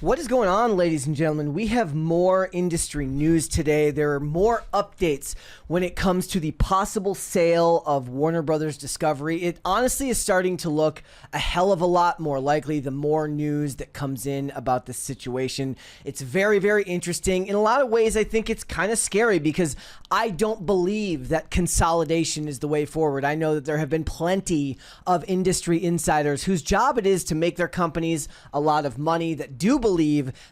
What is going on, ladies and gentlemen? We have more industry news today. There are more updates when it comes to the possible sale of Warner Brothers Discovery. It honestly is starting to look a hell of a lot more likely the more news that comes in about this situation. It's very, very interesting. In a lot of ways, I think it's kind of scary because I don't believe that consolidation is the way forward. I know that there have been plenty of industry insiders whose job it is to make their companies a lot of money that do believe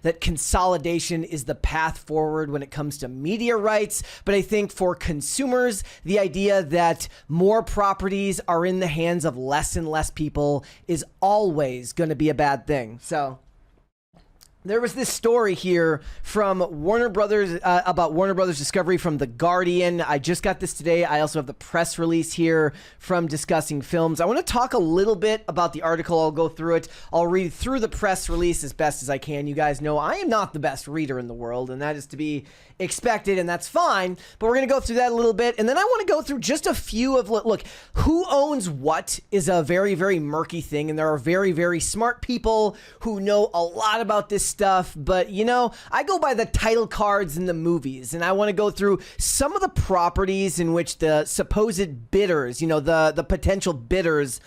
that consolidation is the path forward when it comes to media rights. But I think for consumers, the idea that more properties are in the hands of less and less people is always going to be a bad thing. So there was this story here from Warner Brothers about Warner Brothers Discovery from The Guardian. I just got this today. I also have the press release here from Discussing Films. I want to talk a little bit about the article. I'll go through it. I'll read through the press release as best as I can. You guys know I am not the best reader in the world, and that is to be expected, and that's fine. But we're going to go through that a little bit, and then I want to go through just a few of, look, who owns what is a very, very murky thing, and there are very, very smart people who know a lot about this stuff, but you know, I go by the title cards in the movies, and I want to go through some of the properties in which the supposed bidders, you know, the potential bidders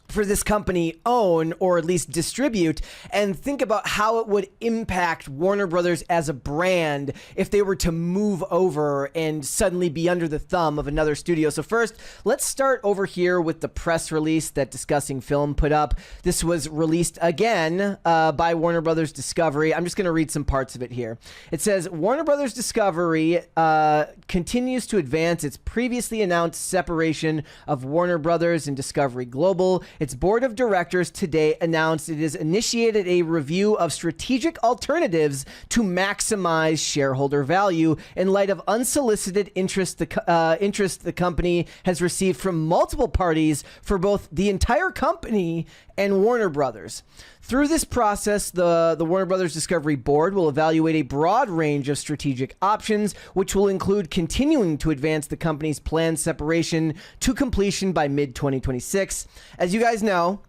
for this company own or at least distribute, and think about how it would impact Warner Brothers as a brand if they were to move over and suddenly be under the thumb of another studio. So first, let's start over here with the press release that Discussing Film put up. This was released again by Warner Brothers Discovery. I'm just going to read some parts of it here. It says, Warner Brothers Discovery continues to advance its previously announced separation of Warner Brothers and Discovery Global. Its board of directors today announced it has initiated a review of strategic alternatives to maximize shareholder value in light of unsolicited interest the company has received from multiple parties for both the entire company and Warner Brothers. Through this process, the Warner Brothers Discovery board will evaluate a broad range of strategic options, which will include continuing to advance the company's planned separation to completion by mid-2026. As you guys know,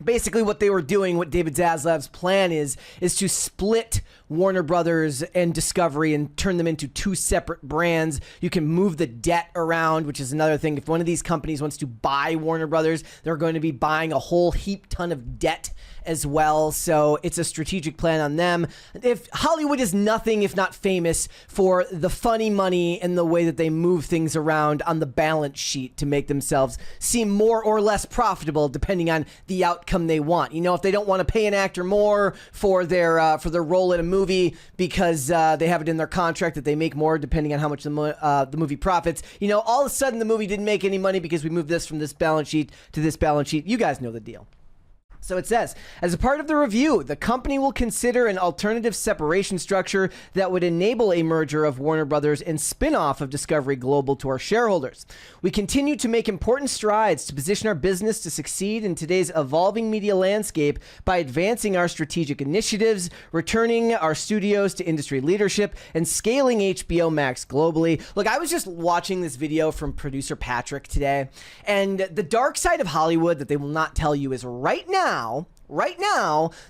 basically what they were doing, what David Zaslav's plan is to split Warner Brothers and Discovery and turn them into two separate brands. You can move the debt around, which is another thing. If one of these companies wants to buy Warner Brothers, they're going to be buying a whole heap ton of debt as well. So it's a strategic plan on them. If Hollywood is nothing if not famous for the funny money and the way that they move things around on the balance sheet to make themselves seem more or less profitable depending on the outcome they want. You know, if they don't want to pay an actor more for their role in a movie because they have it in their contract that they make more depending on how much the movie profits, you know, all of a sudden the movie didn't make any money because we moved this from this balance sheet to this balance sheet. You guys know the deal. So it says, as a part of the review, the company will consider an alternative separation structure that would enable a merger of Warner Brothers and spin-off of Discovery Global to our shareholders. We continue to make important strides to position our business to succeed in today's evolving media landscape by advancing our strategic initiatives, returning our studios to industry leadership, and scaling HBO Max globally. Look, I was just watching this video from producer Patrick today, and the dark side of Hollywood that they will not tell you is right now,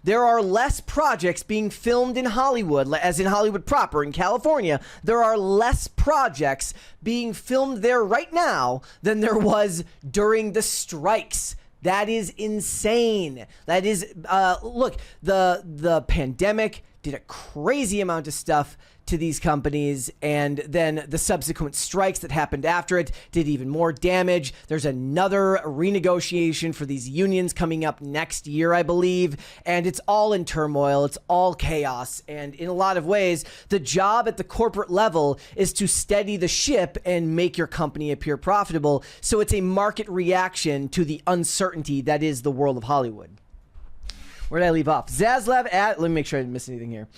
there are less projects being filmed in Hollywood, as in Hollywood proper in California. There are less projects being filmed there right now than there was during the strikes. That is insane. That is, look, the pandemic did a crazy amount of stuff to these companies, and then the subsequent strikes that happened after it did even more damage. There's another renegotiation for these unions coming up next year, I believe, and it's all in turmoil. It's all chaos, and in a lot of ways, the job at the corporate level is to steady the ship and make your company appear profitable, so it's a market reaction to the uncertainty that is the world of Hollywood. Where did I leave off? Zaslav at, let me make sure I didn't miss anything here.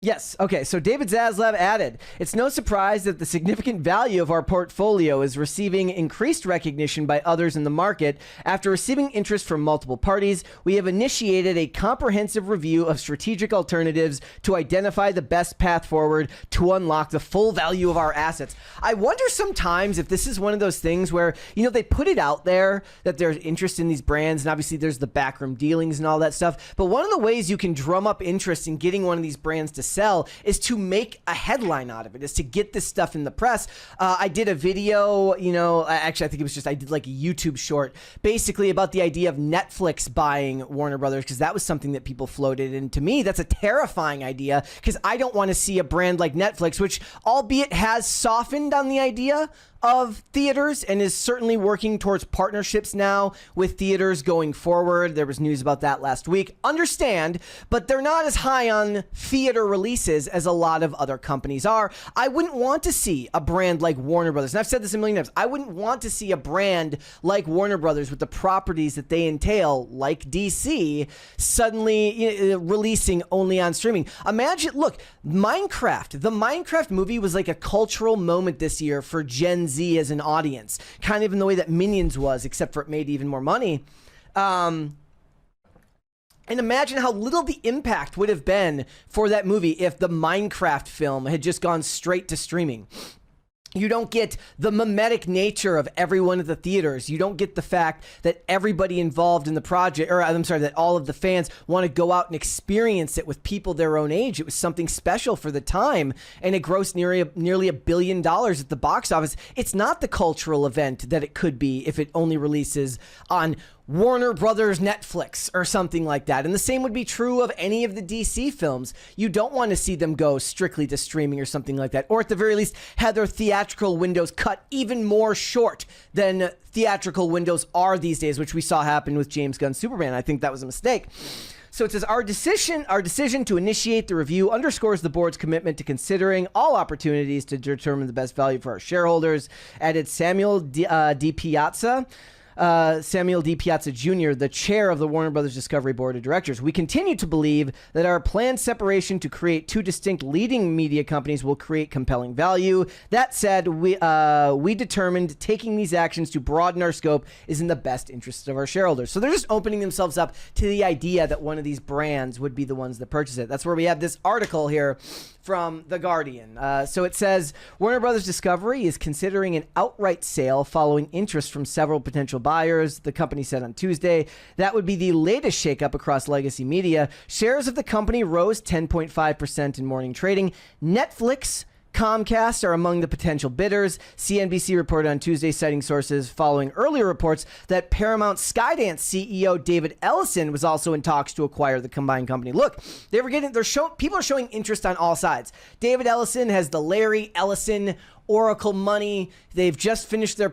Yes. Okay. So David Zaslav added, it's no surprise that the significant value of our portfolio is receiving increased recognition by others in the market. After receiving interest from multiple parties, we have initiated a comprehensive review of strategic alternatives to identify the best path forward to unlock the full value of our assets. I wonder sometimes if this is one of those things where, they put it out there that there's interest in these brands, and obviously there's the backroom dealings and all that stuff. But one of the ways you can drum up interest in getting one of these brands to sell is to make a headline out of it, is to get this stuff in the press. I did a video, actually I think it was I did like a YouTube short basically about the idea of Netflix buying Warner Brothers, because that was something that people floated. And to me, that's a terrifying idea, because I don't want to see a brand like Netflix, which albeit has softened on the idea of theaters and is certainly working towards partnerships now with theaters going forward. There was news about that last week. Understand, but they're not as high on theater releases as a lot of other companies are. I wouldn't want to see a brand like Warner Brothers, and I've said this a million times, I wouldn't want to see a brand like Warner Brothers with the properties that they entail, like DC, suddenly releasing only on streaming. Imagine, look, the Minecraft movie was like a cultural moment this year for Gen Z as an audience, kind of in the way that Minions was, except for it made even more money. And imagine how little the impact would have been for that movie if the Minecraft film had just gone straight to streaming. You don't get the mimetic nature of everyone at the theaters. You don't get the fact that everybody involved in the project, or I'm sorry, that all of the fans want to go out and experience it with people their own age. It was something special for the time, and it grossed nearly $1 billion at the box office. It's not the cultural event that it could be if it only releases on Warner Brothers Netflix or something like that. And the same would be true of any of the DC films. You don't want to see them go strictly to streaming or something like that, or at the very least have their theatrical windows cut even more short than theatrical windows are these days, which we saw happen with James Gunn's Superman. I think that was a mistake. So it says, our decision to initiate the review underscores the board's commitment to considering all opportunities to determine the best value for our shareholders, added Samuel D. Piazza. Samuel D. Piazza Jr., the chair of the Warner Brothers Discovery Board of Directors. We continue to believe that our planned separation to create two distinct leading media companies will create compelling value. That said, we determined taking these actions to broaden our scope is in the best interest of our shareholders. So they're just opening themselves up to the idea that one of these brands would be the ones that purchase it. That's where we have this article here from The Guardian. So it says, Warner Brothers Discovery is considering an outright sale following interest from several potential buyers, the company said on Tuesday. That would be the latest shakeup across legacy media. Shares of the company rose 10.5% in morning trading. Netflix, Comcast are among the potential bidders. CNBC reported on Tuesday, citing sources following earlier reports that Paramount Skydance CEO David Ellison was also in talks to acquire the combined company. Look, people are showing interest on all sides. David Ellison has the Larry Ellison Oracle money. They've just finished their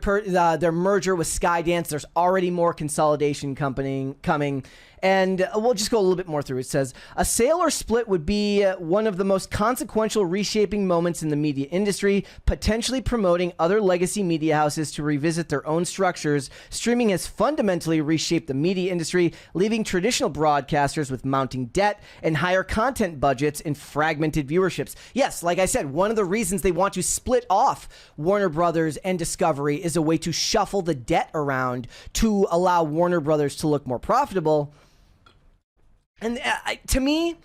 merger with Skydance. There's already more consolidation coming. And we'll just go a little bit more through. It says, a sale or split would be one of the most consequential reshaping moments in the media industry, potentially promoting other legacy media houses to revisit their own structures. Streaming has fundamentally reshaped the media industry, leaving traditional broadcasters with mounting debt and higher content budgets and fragmented viewerships. Yes, like I said, one of the reasons they want to split off Warner Brothers and Discovery is a way to shuffle the debt around to allow Warner Brothers to look more profitable. And to me,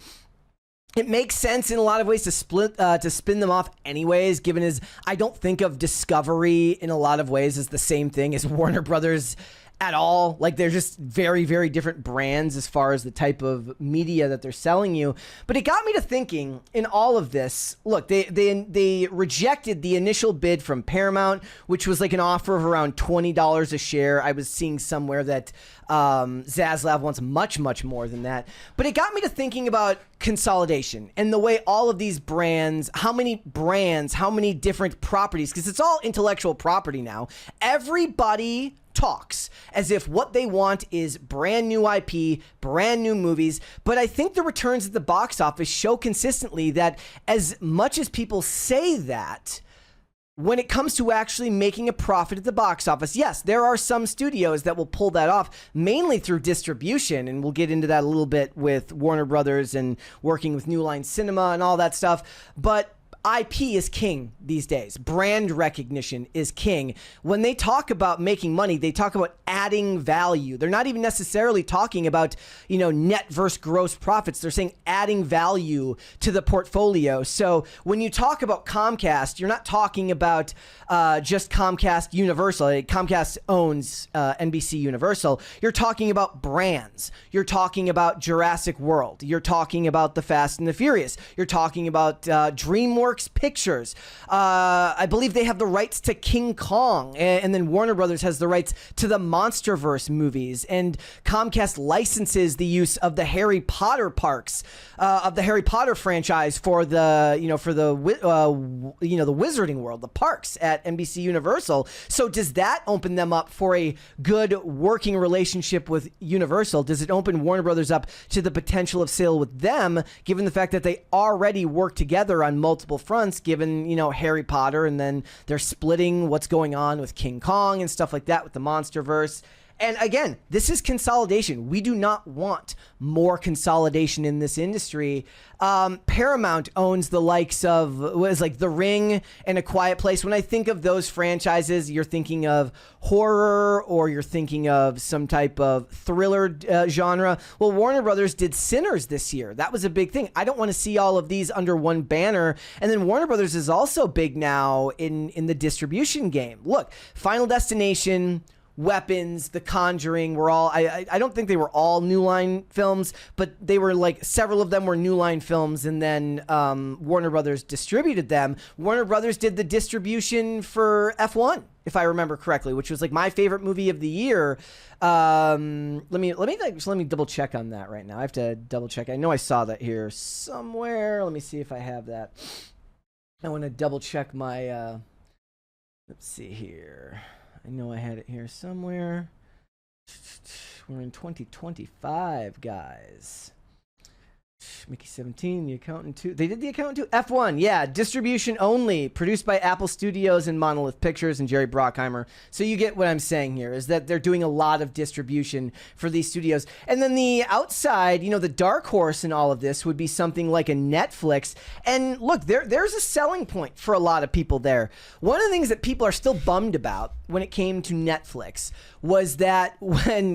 it makes sense in a lot of ways to spin them off anyways, given I don't think of Discovery in a lot of ways as the same thing as Warner Brothers at all. Like, they're just very, very different brands as far as the type of media that they're selling you. But it got me to thinking in all of this. Look, they rejected the initial bid from Paramount, which was like an offer of around $20 a share. I was seeing somewhere that Zaslav wants much, much more than that. But it got me to thinking about consolidation and the way all of these brands, how many different properties, because it's all intellectual property now. Everybody talks as if what they want is brand new IP, brand new movies. But I think the returns at the box office show consistently that as much as people say that, when it comes to actually making a profit at the box office, yes, there are some studios that will pull that off, mainly through distribution, and we'll get into that a little bit with Warner Brothers and working with New Line Cinema and all that stuff, but IP is king these days. Brand recognition is king. When they talk about making money, they talk about adding value. They're not even necessarily talking about, net versus gross profits. They're saying adding value to the portfolio. So when you talk about Comcast, you're not talking about just Comcast Universal. Comcast owns NBC Universal. You're talking about brands. You're talking about Jurassic World. You're talking about The Fast and the Furious. You're talking about DreamWorks Pictures. I believe they have the rights to King Kong, and then Warner Brothers has the rights to the Monsterverse movies, and Comcast licenses the use of the Harry Potter parks, of the Harry Potter franchise for the Wizarding World, the parks at NBC Universal. So does that open them up for a good working relationship with Universal? Does it open Warner Brothers up to the potential of sale with them, given the fact that they already work together on multiple fronts, given, Harry Potter, and then they're splitting what's going on with King Kong and stuff like that with the Monsterverse? And again, this is consolidation. We do not want more consolidation in this industry. Paramount owns the likes of The Ring and A Quiet Place. When I think of those franchises, you're thinking of horror, or you're thinking of some type of thriller genre. Well, Warner Brothers did Sinners this year. That was a big thing. I don't want to see all of these under one banner. And then Warner Brothers is also big now in the distribution game. Look, Final Destination, Weapons, The Conjuring were all, I don't think they were all New Line films, but they were several of them were New Line films, and then Warner Brothers distributed them. Warner Brothers did the distribution for F1, if I remember correctly, which was my favorite movie of the year. Let me double check on that right now. I have to double check. I know I saw that here somewhere. Let me see if I have that. I want to double check my, let's see here. I know I had it here somewhere. We're in 2025, guys. Mickey 17, The Accountant 2. They did The Accountant 2. F1, yeah. Distribution only. Produced by Apple Studios and Monolith Pictures and Jerry Bruckheimer. So you get what I'm saying here, is that they're doing a lot of distribution for these studios. And then the outside, the dark horse in all of this would be something like a Netflix. And look, there's a selling point for a lot of people there. One of the things that people are still bummed about when it came to Netflix was that when,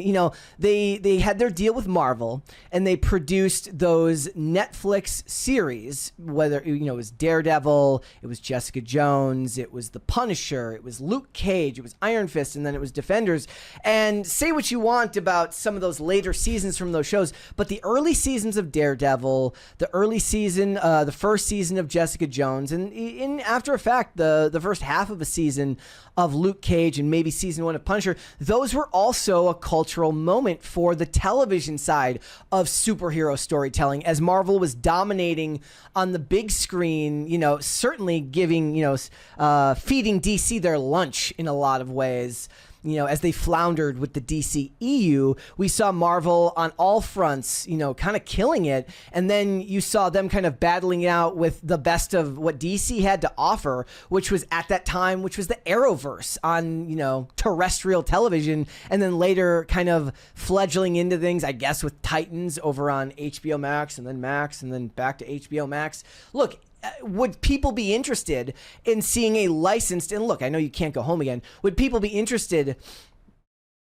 they had their deal with Marvel and they produced those Netflix series, whether, it was Daredevil, it was Jessica Jones, it was The Punisher, it was Luke Cage, it was Iron Fist, and then it was Defenders. And say what you want about some of those later seasons from those shows, but the early seasons of Daredevil, the early season, the first season of Jessica Jones, and in after a fact, the first half of a season of Luke Cage and maybe season 1 of Punisher, those were also a cultural moment for the television side of superhero storytelling, as Marvel was dominating on the big screen, certainly giving, feeding DC their lunch in a lot of ways. As they floundered with the DCEU, we saw Marvel on all fronts, kind of killing it. And then you saw them kind of battling it out with the best of what DC had to offer, which was at that time, which was the Arrowverse on, terrestrial television. And then later kind of fledgling into things, I guess, with Titans over on HBO Max and then back to HBO Max. Look, would people be interested in seeing a licensed, and look, I know you can't go home again, would people be interested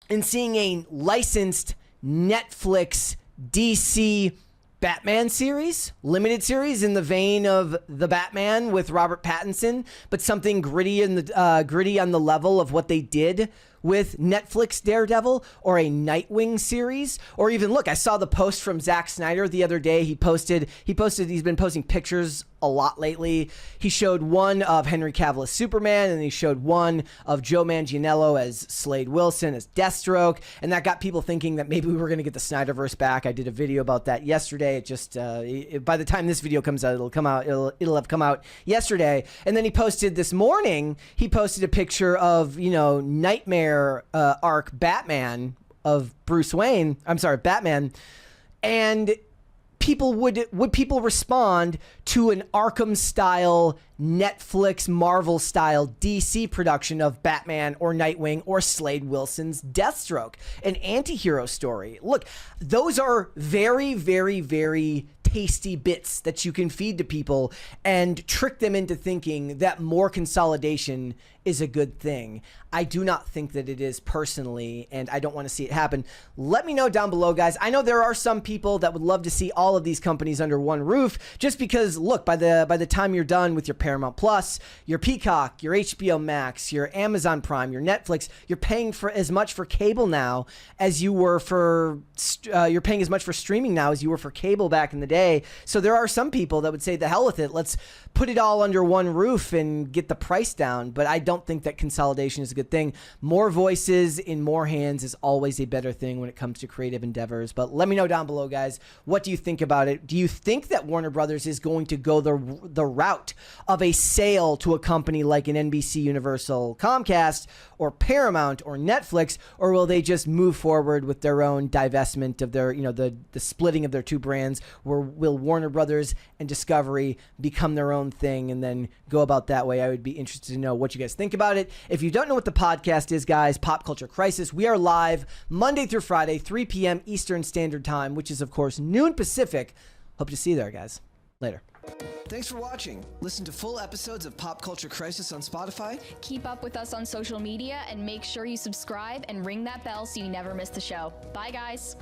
in seeing a licensed Netflix DC Batman series, limited series in the vein of The Batman with Robert Pattinson, but something gritty on the level of what they did with Netflix Daredevil, or a Nightwing series? Or even, look, I saw the post from Zack Snyder the other day. He's been posting pictures a lot lately. He showed one of Henry Cavill as Superman, and he showed one of Joe Manganiello as Slade Wilson as Deathstroke, and that got people thinking that maybe we were going to get the Snyderverse back. I did a video about that yesterday. It just by the time this video comes out, it'll have come out yesterday. And then he posted this morning. He posted a picture of Nightmare arc Batman of Batman, and would people respond to an Arkham style, Netflix Marvel style DC production of Batman or Nightwing or Slade Wilson's Deathstroke, an anti-hero story? Look, those are very, very, very tasty bits that you can feed to people and trick them into thinking that more consolidation is a good thing. I do not think that it is personally, and I don't want to see it happen. Let me know down below, guys. I know there are some people that would love to see all of these companies under one roof, just because, look, by the time you're done with your Paramount Plus, your Peacock, your HBO Max, your Amazon Prime, your Netflix, you're paying for as much for cable now as you were for you're paying as much for streaming now as you were for cable back in the day. So there are some people that would say, the hell with it, let's put it all under one roof and get the price down. But I don't think that consolidation is a good thing. More voices in more hands is always a better thing when it comes to creative endeavors. But let me know down below, guys, what do you think about it? Do you think that Warner Brothers is going to go the route of a sale to a company like an NBC Universal, Comcast, or Paramount or Netflix, or will they just move forward with their own divestment of their, the splitting of their two brands, where will Warner Brothers and Discovery become their own thing and then go about that way? I would be interested to know what you guys think about it. If you don't know what the podcast is, guys, Pop Culture Crisis, we are live Monday through Friday, 3 p.m. Eastern Standard Time, which is, of course, noon Pacific. Hope to see you there, guys. Later. Thanks for watching. Listen to full episodes of Pop Culture Crisis on Spotify. Keep up with us on social media and make sure you subscribe and ring that bell so you never miss the show. Bye, guys.